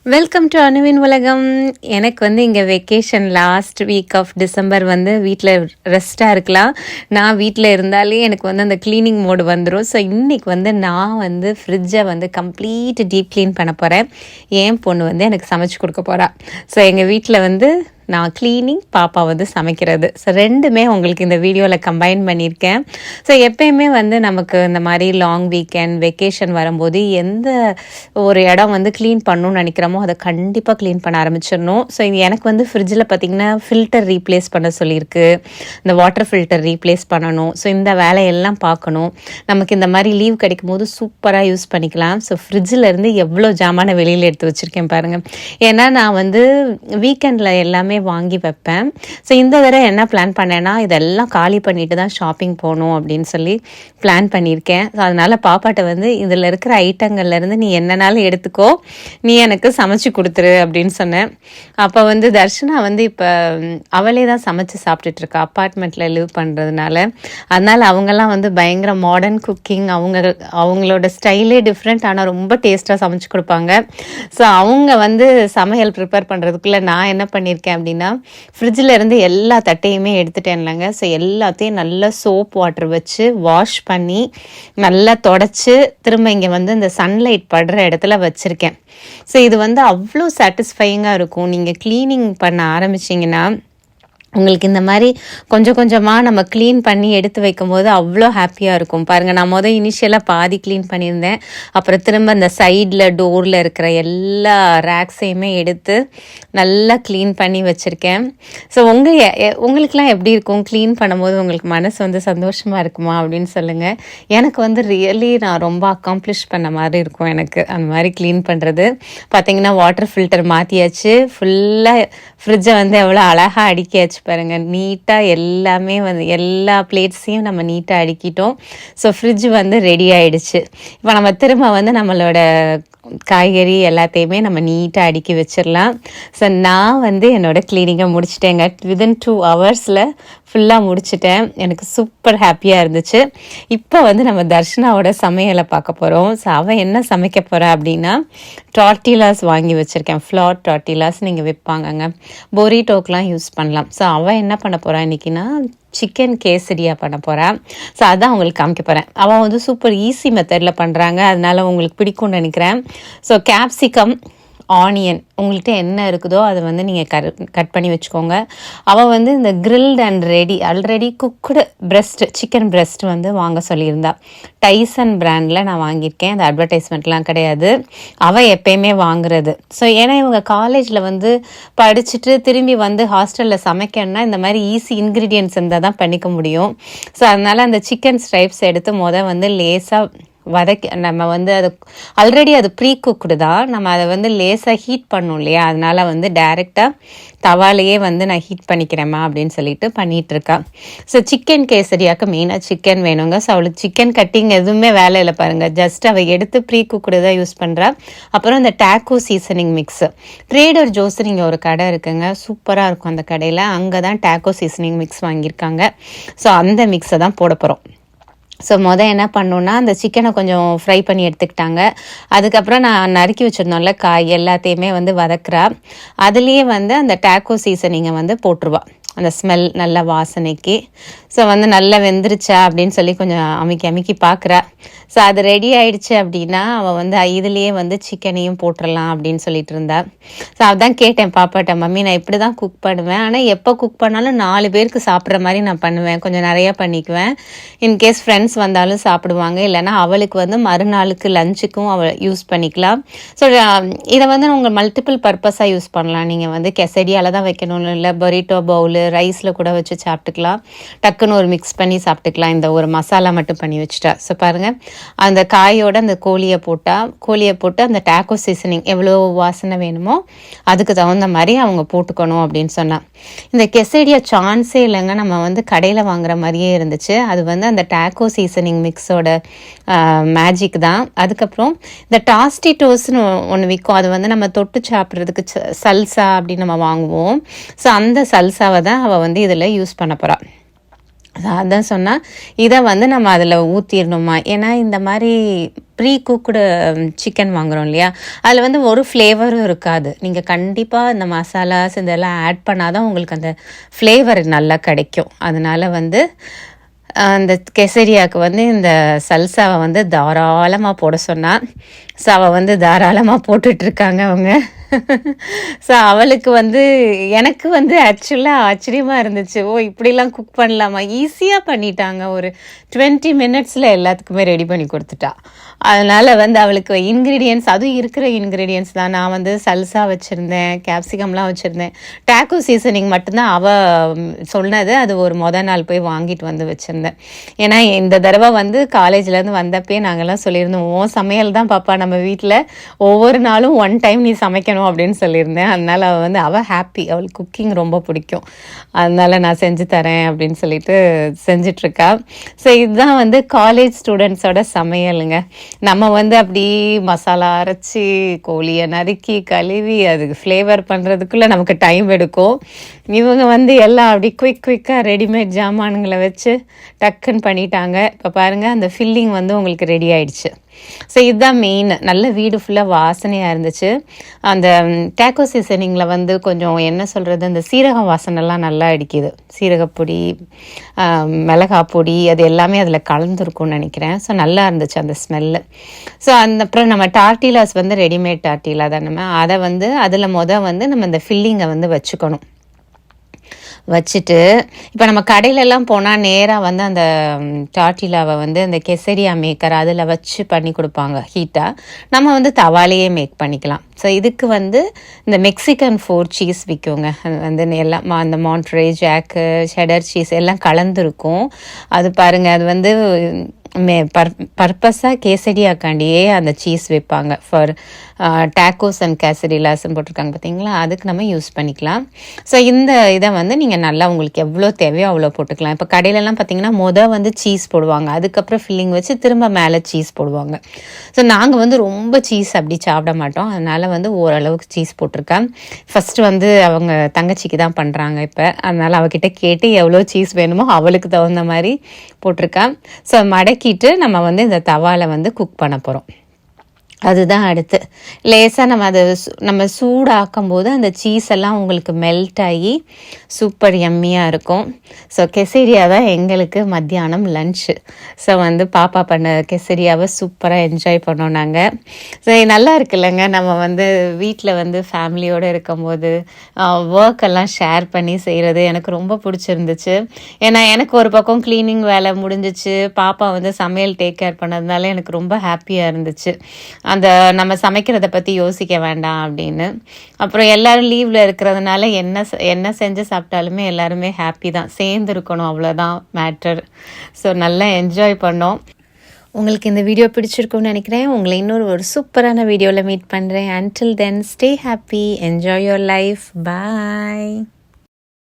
Welcome to அணுவின் உலகம். எனக்கு இங்கே vacation last week of December வீட்டில் ரெஸ்ட்டாக இருக்கலாம். நான் வீட்டில் இருந்தாலே எனக்கு அந்த க்ளீனிங் மோடு வந்துடும். ஸோ இன்றைக்கி நான் ஃப்ரிட்ஜை கம்ப்ளீட் டீப் க்ளீன் பண்ண போகிறேன். என் பொண்ணு எனக்கு சமைச்சு கொடுக்க போகிறா. ஸோ எங்கள் வீட்டில் நான் க்ளீனிங், பாப்பா சமைக்கிறது. ஸோ ரெண்டுமே உங்களுக்கு இந்த வீடியோவில் கம்பைன் பண்ணியிருக்கேன். ஸோ எப்பயுமே நமக்கு இந்த மாதிரி லாங் வீக்கெண்ட் வெக்கேஷன் வரும்போது எந்த ஒரு இடம் க்ளீன் பண்ணணும்னு நினைக்கிறோமோ அதை கண்டிப்பாக க்ளீன் பண்ண ஆரம்பிச்சிடணும். ஸோ இது எனக்கு ஃப்ரிட்ஜில் பார்த்திங்கன்னா ஃபில்டர் ரீப்ளேஸ் பண்ண சொல்லியிருக்கு. இந்த வாட்டர் ஃபில்டர் ரீப்ளேஸ் பண்ணணும். ஸோ இந்த வேலையெல்லாம் பார்க்கணும். நமக்கு இந்த மாதிரி லீவ் கிடைக்கும் போது சூப்பராக யூஸ் பண்ணிக்கலாம். ஸோ ஃப்ரிட்ஜில் இருந்து எவ்வளோ ஜாமான வெளியில் எடுத்து வச்சுருக்கேன் பாருங்கள். ஏன்னா நான் வீக்கெண்டில் எல்லாமே வாங்கி வைப்பேன். ஸோ இந்த தடவை என்ன பிளான் பண்ணேன்னா, இதெல்லாம் காலி பண்ணிட்டு தான் ஷாப்பிங் போகணும் அப்படின்னு சொல்லி பிளான் பண்ணியிருக்கேன். ஸோ அதனால் பாப்பாட்ட இதில் இருக்கிற ஐட்டங்கள்லேருந்து நீ என்னன்னாலும் எடுத்துக்கோ, நீ எனக்கு சமைச்சு கொடுத்துரு அப்படின்னு சொன்னேன். அப்போ தர்ஷனா இப்போ அவளே தான் சமைச்சு சாப்பிட்டுட்ருக்கா, அப்பார்ட்மெண்ட்டில் லிவ் பண்ணுறதுனால. அதனால் அவங்கெல்லாம் பயங்கர மாடர்ன் குக்கிங், அவங்களோட ஸ்டைலே டிஃப்ரெண்ட், ஆனால் ரொம்ப டேஸ்ட்டாக சமைச்சு கொடுப்பாங்க. ஸோ அவங்க சமையல் ப்ரிப்பேர் பண்ணுறதுக்குள்ளே நான் என்ன பண்ணியிருக்கேன் அப்படின்னா, ஃப்ரிட்ஜில் இருந்து எல்லா தட்டையுமே எடுத்துட்டேன் இல்லைங்க. ஸோ எல்லாத்தையும் நல்லா சோப் வாட்டர் வச்சு வாஷ் பண்ணி நல்லா தொடச்சி திரும்ப இங்கே இந்த சன்லைட் படுற இடத்துல வச்சுருக்கேன். ஸோ இது அவ்வளோ சாட்டிஸ்ஃபையிங்காக இருக்கும். நீங்கள் க்ளீனிங் பண்ண ஆரம்பிச்சிங்கன்னா உங்களுக்கு இந்த மாதிரி கொஞ்சம் கொஞ்சமாக நம்ம க்ளீன் பண்ணி எடுத்து வைக்கும்போது அவ்வளோ ஹாப்பியாக இருக்கும். பாருங்கள், நான் இனிஷியலாக பாதி க்ளீன் பண்ணியிருந்தேன். அப்புறம் திரும்ப அந்த சைடில் டோரில் இருக்கிற எல்லா ரேக்ஸையுமே எடுத்து நல்லா க்ளீன் பண்ணி வச்சுருக்கேன். ஸோ உங்களுக்கெலாம் எப்படி இருக்கும் க்ளீன் பண்ணும்போது? உங்களுக்கு மனசு சந்தோஷமாக இருக்குமா அப்படின்னு சொல்லுங்கள். எனக்கு ரியலி நான் ரொம்ப அக்காம்ப்ளிஷ் பண்ண மாதிரி இருக்கும் எனக்கு அந்த மாதிரி க்ளீன் பண்ணுறது. பார்த்திங்கன்னா வாட்டர் ஃபில்டர் மாற்றியாச்சு, ஃபுல்லாக ஃப்ரிட்ஜை எவ்வளோ அழகாக அடுக்கியாச்சு பாருங்கள். நீட்டாக எல்லாமே எல்லா பிளேட்ஸையும் நம்ம நீட்டாக அடுக்கிட்டோம். ஸோ ஃப்ரிட்ஜ் ரெடி ஆகிடுச்சு. இப்போ நம்ம திரும்ப நம்மளோட காய்கறி எல்லாத்தையுமே நம்ம நீட்டாக அடுக்கி வச்சிடலாம். ஸோ நான் என்னோடய க்ளீனிங்கை முடிச்சிட்டேங்க. வித்தின் 2 ஹவர்ஸில் ஃபுல்லாக முடிச்சிட்டேன். எனக்கு சூப்பர் ஹாப்பியாக இருந்துச்சு. இப்போ நம்ம தர்ஷனாவோட சமையலை பார்க்க போகிறோம். ஸோ அவன் என்ன சமைக்க போகிறா அப்படின்னா, டார்ட்டிலாஸ் வாங்கி வச்சுருக்கேன். ஃப்ளார் டார்ட்டிலாஸ் நீங்கள் விற்பாங்கங்க, பொரிட்டோக்கெலாம் யூஸ் பண்ணலாம். ஸோ அவன் என்ன பண்ண போகிறான் இன்றைக்கினா, சிக்கன் கேசரியா பண்ண போகிறேன். ஸோ அதான் உங்களுக்கு காமிக்க போகிறேன். அவன் சூப்பர் ஈஸி மெத்தடில் பண்ணுறாங்க, அதனால உங்களுக்கு பிடிக்கும்னு நினைக்கிறேன். ஸோ கேப்சிகம், ஆனியன் உங்கள்கிட்ட என்ன இருக்குதோ அதை நீங்கள் கட் பண்ணி வச்சுக்கோங்க. அவள் இந்த grilled and already cooked chicken breast வாங்க சொல்லியிருந்தா. டைசன் பிராண்டில் நான் வாங்கியிருக்கேன். அந்த அட்வர்டைஸ்மெண்ட்லாம் கிடையாது, அவள் எப்பயுமே வாங்குறது. ஸோ ஏன்னா இவங்க காலேஜில் படிச்சுட்டு திரும்பி ஹாஸ்டலில் சமைக்கணும்னா இந்த மாதிரி ஈஸி இன்க்ரீடியன்ட்ஸ் இருந்தால் தான் பண்ணிக்க முடியும். ஸோ அதனால் அந்த சிக்கன் ஸ்ட்ரைப்ஸ் எடுத்து லேசாக நம்ம அது ஆல்ரெடி அது ப்ரீ குக்குடு தான், நம்ம அதை லேசாக ஹீட் பண்ணோம் இல்லையா, அதனால் டைரெக்டாக தவாலையே நான் ஹீட் பண்ணிக்கிறேம்மா அப்படின்னு சொல்லிட்டு பண்ணிகிட்ருக்கா. ஸோ சிக்கன் கேசரியாவுக்கு மெயினாக சிக்கன் வேணுங்க. ஸோ அவளுக்கு சிக்கன் கட்டிங் எதுவுமே வேலை இல்லை பாருங்கள். ஜஸ்ட் அவள் எடுத்து ப்ரீ குக்குடு தான் யூஸ் பண்ணுறா. அப்புறம் இந்த டாக்கோ சீசனிங் மிக்ஸு, ட்ரேடர் ஜோஸ் இங்கே ஒரு கடை இருக்குங்க, சூப்பராக இருக்கும் அந்த கடையில். அங்கே தான் டாக்கோ சீசனிங் மிக்ஸ் வாங்கியிருக்காங்க. ஸோ அந்த மிக்ஸை தான் போட போகிறோம். ஸோ என்ன பண்ணோன்னா, அந்த சிக்கனை கொஞ்சம் ஃப்ரை பண்ணி எடுத்துக்கிட்டாங்க. அதுக்கப்புறம் நான் நறுக்கி வச்சுருந்தோம்ல காய் எல்லாத்தையுமே வதக்குறா. அதுலேயே அந்த டாக்கோ சீசனிங்கை போட்டுருவா, அந்த ஸ்மெல் நல்ல வாசனைக்கு. ஸோ நல்லா வெந்துருச்சா அப்படின்னு சொல்லி கொஞ்சம் அமுக்கி பார்க்குறா. ஸோ அது ரெடி ஆகிடுச்சு அப்படின்னா அவள் இதுலேயே சிக்கனையும் போட்டுடலாம் அப்படின்னு சொல்லிட்டு இருந்தா. ஸோ அதான் கேட்டேன் பாப்பாட்ட, மம்மி நான் இப்படி தான் குக் பண்ணுவேன், ஆனால் எப்போ குக் பண்ணாலும் 4 பேருக்கு சாப்பிட்ற மாதிரி நான் பண்ணுவேன், கொஞ்சம் நிறையா பண்ணிக்குவேன். இன்கேஸ் ஃப்ரெண்ட்ஸ் வந்தாலும் சாப்பிடுவாங்க, இல்லைனா அவளுக்கு மறுநாளுக்கு லஞ்சுக்கும் அவள் யூஸ் பண்ணிக்கலாம். ஸோ இதை உங்கள் மல்டிபிள் பர்பஸாக யூஸ் பண்ணலாம். நீங்கள் கெசடியால் தான் வைக்கணும்னு இல்லை, பொரிட்டோ பவுலு ரைஸில் கூட வச்சு சாப்பிட்டுக்கலாம், டக்குன்னு ஒரு மிக்ஸ் பண்ணி சாப்பிட்டுக்கலாம். இந்த ஒரு மசாலா மட்டும் பண்ணி வச்சுட்டா. ஸோ பாருங்கள், அந்த காயோட அந்த கோழியை போட்டு அந்த டாக்கோ சீசனிங் எவ்வளோ வாசனை வேணுமோ அதுக்கு தகுந்த மாதிரி அவங்க போட்டுக்கணும் அப்படின்னு சொன்னான். இந்த கெசடியா சான்ஸே இல்லைங்க, நம்ம கடையில் வாங்குற மாதிரியே இருந்துச்சு. அது அந்த டாக்கோ சீசனிங் மிக்ஸோட மேஜிக் தான். அதுக்கப்புறம் இந்த டாஸ்டிட்டோஸ்னு ஒன்று விற்கும், அது நம்ம தொட்டு சாப்பிட்றதுக்கு சல்சா அப்படின்னு நம்ம வாங்குவோம். ஸோ அந்த சல்சாவை தான் அவள் இதில் யூஸ் பண்ண போகிறாள். அதான் சொன்னால் இதை வந்து நம்ம அதில் ஊற்றிடணுமா. ஏன்னா இந்த மாதிரி ப்ரீ குக்குடு சிக்கன் வாங்குகிறோம் இல்லையா, அதில் வந்து ஒரு ஃப்ளேவரும் இருக்காது. நீங்கள் கண்டிப்பாக இந்த மசாலாஸ் இதெல்லாம் ஆட் பண்ணாதான் உங்களுக்கு அந்த ஃப்ளேவர் நல்லா கிடைக்கும். அதனால் வந்து அந்த கெசரியாவுக்கு வந்து இந்த சல்சாவை வந்து தாராளமாக போட சொன்னால், ஸோ அவள் வந்து தாராளமாக போட்டுட்ருக்காங்க அவங்க. ஸோ அவளுக்கு வந்து எனக்கு வந்து ஆக்சுவலாக ஆச்சரியமாக இருந்துச்சு. ஓ இப்படிலாம் குக் பண்ணலாமா, ஈஸியாக பண்ணிட்டாங்க. ஒரு 20 மினிட்ஸில் எல்லாத்துக்குமே ரெடி பண்ணி கொடுத்துட்டா. அதனால் வந்து அவளுக்கு இன்க்ரீடியன்ஸ் அதுவும் இருக்கிற இன்க்ரீடியன்ஸ் தான். நான் வந்து சல்சா வச்சுருந்தேன், கேப்சிகம்லாம் வச்சுருந்தேன். டேக்கோ சீசனிங் மட்டும்தான் அவள் சொன்னது. அது ஒரு நாள் போய் வாங்கிட்டு வந்து வச்சுருந்தேன். ஏன்னா இந்த தடவை வந்து காலேஜ்லேருந்து வந்தப்பே நாங்கள்லாம் சொல்லியிருந்தோம், ஓ சமையல் தான் பாப்பா நம்ம வீட்டில் ஒவ்வொரு நாளும் 1 டைம் நீ சமைக்கணும் அப்படின்னு சொல்லியிருந்தேன். அதனால் அவள் வந்து ஹாப்பி, அவளுக்கு குக்கிங் ரொம்ப பிடிக்கும். அதனால் நான் செஞ்சு தரேன் அப்படின்னு சொல்லிட்டு செஞ்சிட்ருக்கா. ஸோ இதுதான் வந்து காலேஜ் ஸ்டூடெண்ட்ஸோட சமையலுங்க. நம்ம வந்து அப்படி மசாலா அரைச்சி கோழியை நறுக்கி கழுவி அதுக்கு ஃப்ளேவர் பண்ணுறதுக்குள்ளே நமக்கு டைம் எடுக்கும். இவங்க வந்து எல்லாம் அப்படி குயிக்காக ரெடிமேட் ஜாமானுங்களை வச்சு டக்குன்னு பண்ணிட்டாங்க. இப்போ பாருங்கள், அந்த ஃபில்லிங் வந்து உங்களுக்கு ரெடி ஆயிடுச்சு. ஸோ இதுதான் மெயின். நல்ல வீடு ஃபுல்லாக வாசனையாக இருந்துச்சு. அந்த டேக்கோ சீசனிங்கில் வந்து கொஞ்சம் என்ன சொல்கிறது, அந்த சீரகம் வாசனைலாம் நல்லா அடிக்குது. சீரகப்பொடி, மிளகாப்பொடி, அது எல்லாமே அதில் கலந்துருக்கும்னு நினைக்கிறேன். ஸோ நல்லா இருந்துச்சு அந்த ஸ்மெல்லு. ஸோ அப்புறம் நம்ம டார்ட்டிலாஸ் வந்து ரெடிமேட் டார்ட்டிலா தான், நம்ம அதை வந்து அதில் வந்து நம்ம இந்த ஃபில்லிங்கை வந்து வச்சுக்கணும். வச்சுட்டு இப்போ நம்ம கடையிலெல்லாம் போனால் நேராக வந்து அந்த டார்ட்டிலாவை வந்து அந்த கெசரியா மேக்கர் அதில் வச்சு பண்ணி கொடுப்பாங்க ஹீட்டாக. நம்ம வந்து தவாலையே மேக் பண்ணிக்கலாம். ஸோ இதுக்கு வந்து இந்த மெக்சிகன் 4 சீஸ் விற்குங்க. அது வந்து எல்லாம் அந்த மாண்ட்ரே ஜாக்கு ஷெடர் சீஸ் எல்லாம் கலந்துருக்கும். அது பாருங்கள், அது வந்து பர்பஸாக கேசரியாக்காண்டியே அந்த சீஸ் வைப்பாங்க. ஃபார் டேக்கோஸ் அண்ட் கேசரிலாஸ்ன்னு போட்டிருக்காங்க பார்த்தீங்களா, அதுக்கு நம்ம யூஸ் பண்ணிக்கலாம். ஸோ இந்த இதை வந்து நீங்கள் நல்லா உங்களுக்கு எவ்வளோ தேவையோ அவ்வளோ போட்டுக்கலாம். இப்போ கடையிலலாம் பார்த்தீங்கன்னா வந்து சீஸ் போடுவாங்க, அதுக்கப்புறம் ஃபில்லிங் வச்சு திரும்ப மேலே சீஸ் போடுவாங்க. ஸோ நாங்கள் வந்து ரொம்ப சீஸ் அப்படி சாப்பிட மாட்டோம். அதனால் வந்து ஓரளவுக்கு சீஸ் போட்டிருக்கேன். ஃபஸ்ட்டு வந்து அவங்க தங்கச்சிக்கு தான் பண்ணுறாங்க இப்போ. அதனால் அவகிட்ட கேட்டு எவ்வளோ சீஸ் வேணுமோ அவளுக்கு தகுந்த மாதிரி போட்டிருக்கேன். ஸோ மடக்கிட்டு நம்ம வந்து இந்த தவாவில் வந்து குக் பண்ண போகிறோம். அதுதான் அடுத்து. லேசாக நம்ம சூடாக்கும் போது அந்த சீஸ் எல்லாம் உங்களுக்கு மெல்ட் ஆகி சூப்பர் எம்மியாக இருக்கும். ஸோ கெசரியா தான் எங்களுக்கு மத்தியானம் லன்ச்சு. ஸோ வந்து பாப்பா பண்ண கெசரியாவை சூப்பராக என்ஜாய் பண்ணோம் நாங்கள். ஸோ நல்லா இருக்குல்லங்க, நம்ம வந்து வீட்டில் வந்து ஃபேமிலியோடு இருக்கும்போது ஒர்க் எல்லாம் ஷேர் பண்ணி செய்கிறது எனக்கு ரொம்ப பிடிச்சிருந்துச்சு. ஏன்னா எனக்கு ஒரு பக்கம் க்ளீனிங் வேலை முடிஞ்சிச்சு, பாப்பா வந்து சமையல் டேக் கேர் பண்ணதுனால எனக்கு ரொம்ப ஹாப்பியாக இருந்துச்சு. அந்த நம்ம சமைக்கிறத பற்றி யோசிக்க வேண்டாம் அப்படின்னு. அப்புறம் எல்லோரும் லீவில் இருக்கிறதுனால என்ன செஞ்சு சாப்பிட்டாலுமே எல்லாருமே ஹாப்பி தான், சேர்ந்து இருக்கணும், அவ்வளோதான் மேட்டர். ஸோ நல்லா என்ஜாய் பண்ணோம். உங்களுக்கு இந்த வீடியோ பிடிச்சிருக்கும்னு நினைக்கிறேன். உங்களை இன்னொரு சூப்பரான வீடியோவில் மீட் பண்ணுறேன். until then stay happy, enjoy your life, bye.